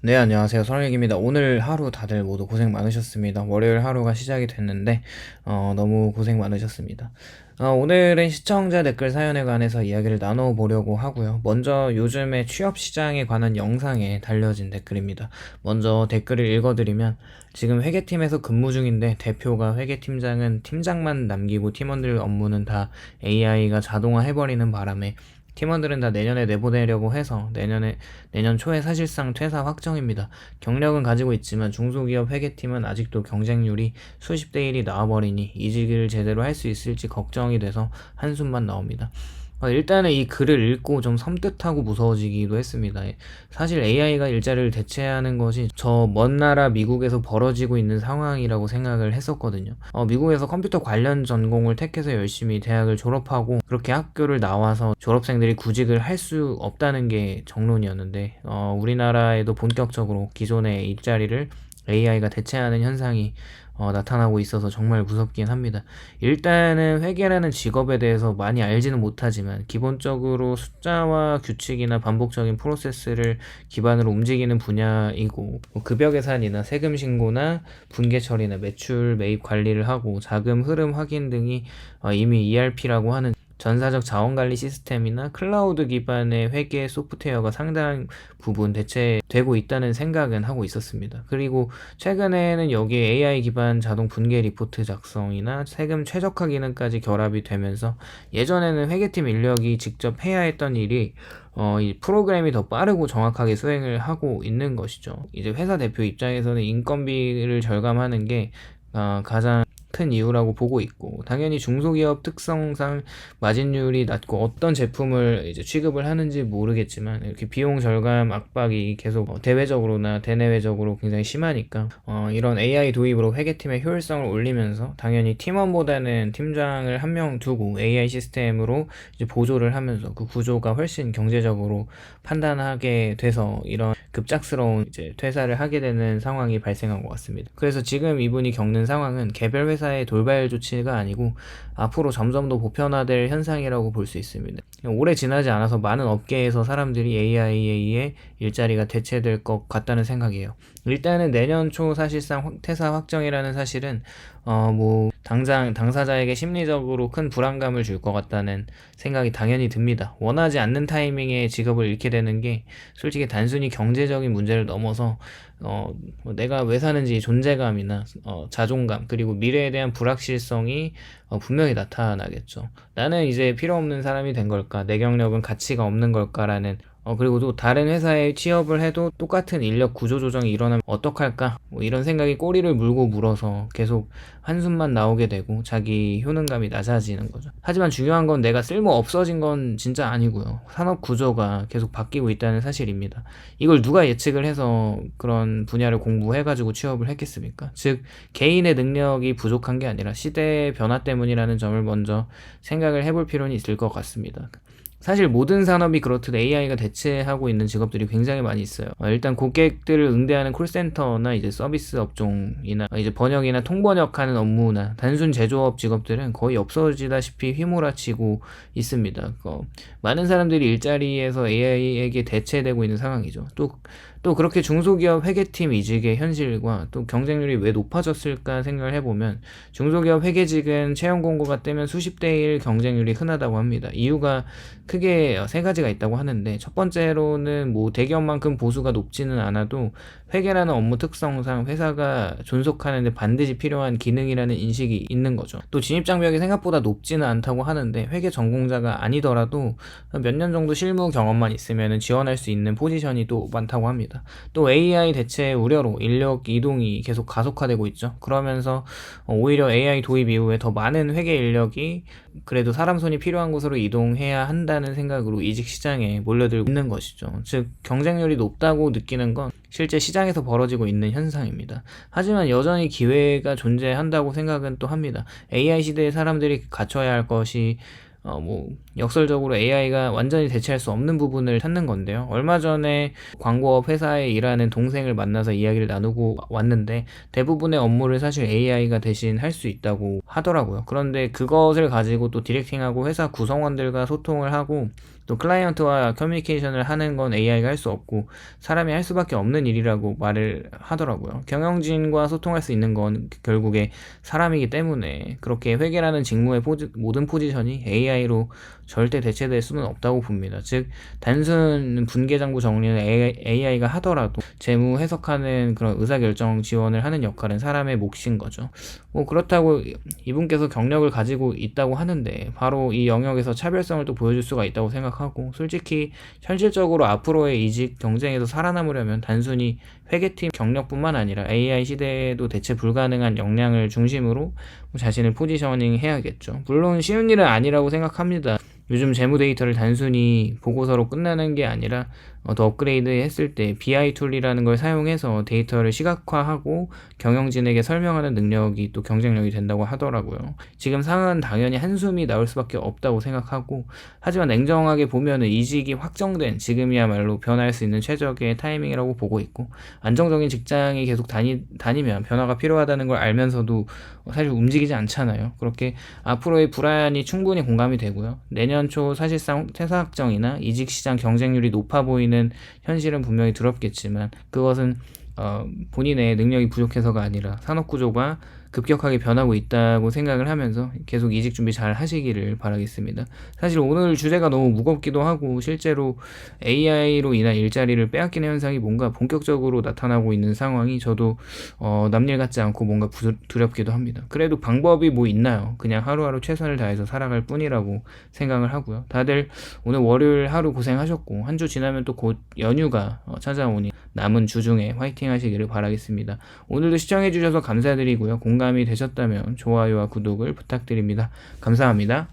네, 안녕하세요. 선영익입니다. 오늘 하루 다들 모두 고생 많으셨습니다. 월요일 하루가 시작이 됐는데, 너무 고생 많으셨습니다. 오늘은 시청자 댓글 사연에 관해서 이야기를 나눠보려고 하고요. 먼저 요즘에 취업 시장에 관한 영상에 달려진 댓글입니다. 먼저 댓글을 읽어드리면, 지금 회계팀에서 근무 중인데 대표가 회계팀장은 팀장만 남기고 팀원들 업무는 다 AI가 자동화해버리는 바람에 팀원들은 다 내년에 내보내려고 해서 내년 초에 사실상 퇴사 확정입니다. 경력은 가지고 있지만 중소기업 회계팀은 아직도 경쟁률이 수십 대 1이 나와버리니 이직을 제대로 할 수 있을지 걱정이 돼서 한숨만 나옵니다. 일단은 이 글을 읽고 좀 섬뜩하고 무서워지기도 했습니다. 사실 AI가 일자리를 대체하는 것이 저 먼 나라 미국에서 벌어지고 있는 상황이라고 생각을 했었거든요. 미국에서 컴퓨터 관련 전공을 택해서 열심히 대학을 졸업하고 그렇게 학교를 나와서 졸업생들이 구직을 할 수 없다는 게 정론이었는데, 우리나라에도 본격적으로 기존의 일자리를 AI가 대체하는 현상이 나타나고 있어서 정말 무섭긴 합니다. 일단은 회계라는 직업에 대해서 많이 알지는 못하지만 기본적으로 숫자와 규칙이나 반복적인 프로세스를 기반으로 움직이는 분야이고, 급여 계산이나 세금 신고나 분계 처리나 매출 매입 관리를 하고 자금 흐름 확인 등이 이미 ERP라고 하는 전사적 자원관리 시스템이나 클라우드 기반의 회계 소프트웨어가 상당 부분 대체되고 있다는 생각은 하고 있었습니다. 그리고 최근에는 여기에 AI 기반 자동 분계 리포트 작성이나 세금 최적화 기능까지 결합이 되면서 예전에는 회계팀 인력이 직접 해야 했던 일이 이 프로그램이 더 빠르고 정확하게 수행을 하고 있는 것이죠. 이제 회사 대표 입장에서는 인건비를 절감하는 게 가장 큰 이유라고 보고 있고, 당연히 중소기업 특성상 마진율이 낮고 어떤 제품을 이제 취급을 하는지 모르겠지만 이렇게 비용 절감 압박이 계속 대외적으로나 대내외적으로 굉장히 심하니까 이런 AI 도입으로 회계팀의 효율성을 올리면서 당연히 팀원보다는 팀장을 한 명 두고 AI 시스템으로 이제 보조를 하면서 그 구조가 훨씬 경제적으로 판단하게 돼서 이런 급작스러운 이제 퇴사를 하게 되는 상황이 발생한 것 같습니다. 그래서 지금 이분이 겪는 상황은 개별 회사의 돌발 조치가 아니고 앞으로 점점 더 보편화될 현상이라고 볼 수 있습니다. 오래 지나지 않아서 많은 업계에서 사람들이 AI에 의해 일자리가 대체될 것 같다는 생각이에요. 일단은 내년 초 사실상 퇴사 확정이라는 사실은 당장 당사자에게 심리적으로 큰 불안감을 줄 것 같다는 생각이 당연히 듭니다. 원하지 않는 타이밍에 직업을 잃게 되는 게 솔직히 단순히 경제적인 문제를 넘어서 내가 왜 사는지 존재감이나 자존감, 그리고 미래에 대한 불확실성이 분명히 나타나겠죠. 나는 이제 필요 없는 사람이 된 걸까? 내 경력은 가치가 없는 걸까라는, 그리고 또 다른 회사에 취업을 해도 똑같은 인력 구조 조정이 일어나면 어떡할까? 이런 생각이 꼬리를 물고 물어서 계속 한숨만 나오게 되고 자기 효능감이 낮아지는 거죠. 하지만 중요한 건 내가 쓸모 없어진 건 진짜 아니고요. 산업 구조가 계속 바뀌고 있다는 사실입니다. 이걸 누가 예측을 해서 그런 분야를 공부해가지고 취업을 했겠습니까? 즉, 개인의 능력이 부족한 게 아니라 시대의 변화 때문이라는 점을 먼저 생각을 해볼 필요는 있을 것 같습니다. 사실 모든 산업이 그렇듯 AI가 대체하고 있는 직업들이 굉장히 많이 있어요. 일단 고객들을 응대하는 콜센터나 이제 서비스 업종이나 이제 번역이나 통번역하는 업무나 단순 제조업 직업들은 거의 없어지다시피 휘몰아치고 있습니다. 많은 사람들이 일자리에서 AI에게 대체되고 있는 상황이죠. 또 그렇게 중소기업 회계팀 이직의 현실과 또 경쟁률이 왜 높아졌을까 생각을 해보면, 중소기업 회계직은 채용 공고가 뜨면 수십 대 1 경쟁률이 흔하다고 합니다. 이유가 크게 세 가지가 있다고 하는데, 첫 번째로는 대기업만큼 보수가 높지는 않아도 회계라는 업무 특성상 회사가 존속하는데 반드시 필요한 기능이라는 인식이 있는 거죠. 또 진입장벽이 생각보다 높지는 않다고 하는데, 회계 전공자가 아니더라도 몇 년 정도 실무 경험만 있으면 지원할 수 있는 포지션이 또 많다고 합니다. 또 AI 대체 우려로 인력 이동이 계속 가속화되고 있죠. 그러면서 오히려 AI 도입 이후에 더 많은 회계 인력이 그래도 사람 손이 필요한 곳으로 이동해야 한다는 생각으로 이직 시장에 몰려들고 있는 것이죠. 즉, 경쟁률이 높다고 느끼는 건 실제 시장에서 벌어지고 있는 현상입니다. 하지만 여전히 기회가 존재한다고 생각은 또 합니다. AI 시대에 사람들이 갖춰야 할 것이 역설적으로 AI가 완전히 대체할 수 없는 부분을 찾는 건데요. 얼마 전에 광고업 회사에 일하는 동생을 만나서 이야기를 나누고 왔는데 대부분의 업무를 사실 AI가 대신 할 수 있다고 하더라고요. 그런데 그것을 가지고 또 디렉팅하고 회사 구성원들과 소통을 하고 또 클라이언트와 커뮤니케이션을 하는 건 AI가 할 수 없고 사람이 할 수밖에 없는 일이라고 말을 하더라고요. 경영진과 소통할 수 있는 건 결국에 사람이기 때문에 그렇게 회계라는 직무의 모든 포지션이 AI로 절대 대체될 수는 없다고 봅니다. 즉 단순 분계장부 정리는 AI가 하더라도 재무 해석하는 그런 의사결정 지원을 하는 역할은 사람의 몫인 거죠. 그렇다고 이분께서 경력을 가지고 있다고 하는데 바로 이 영역에서 차별성을 또 보여줄 수가 있다고 생각하고, 솔직히 현실적으로 앞으로의 이직 경쟁에서 살아남으려면 단순히 회계팀 경력뿐만 아니라 AI 시대에도 대체 불가능한 역량을 중심으로 자신을 포지셔닝 해야겠죠. 물론 쉬운 일은 아니라고 생각합니다. 요즘 재무 데이터를 단순히 보고서로 끝나는 게 아니라 더 업그레이드 했을 때 BI 툴이라는 걸 사용해서 데이터를 시각화하고 경영진에게 설명하는 능력이 또 경쟁력이 된다고 하더라고요. 지금 상황은 당연히 한숨이 나올 수밖에 없다고 생각하고, 하지만 냉정하게 보면은 이직이 확정된 지금이야말로 변화할 수 있는 최적의 타이밍이라고 보고 있고, 안정적인 직장이 계속 다니면 변화가 필요하다는 걸 알면서도 사실 움직이지 않잖아요. 그렇게 앞으로의 불안이 충분히 공감이 되고요. 내년 초 사실상 퇴사 확정이나 이직 시장 경쟁률이 높아 보이는 현실은 분명히 두렵겠지만, 그것은 본인의 능력이 부족해서가 아니라 산업구조가 급격하게 변하고 있다고 생각을 하면서 계속 이직 준비 잘 하시기를 바라겠습니다. 사실 오늘 주제가 너무 무겁기도 하고, 실제로 AI로 인한 일자리를 빼앗기는 현상이 뭔가 본격적으로 나타나고 있는 상황이 저도 남일 같지 않고 뭔가 두렵기도 합니다. 그래도 방법이 뭐 있나요? 그냥 하루하루 최선을 다해서 살아갈 뿐이라고 생각을 하고요. 다들 오늘 월요일 하루 고생하셨고, 한 주 지나면 또 곧 연휴가 찾아오니 남은 주 중에 화이팅 하시기를 바라겠습니다. 오늘도 시청해주셔서 감사드리고요. 공감이 되셨다면 좋아요와 구독을 부탁드립니다. 감사합니다.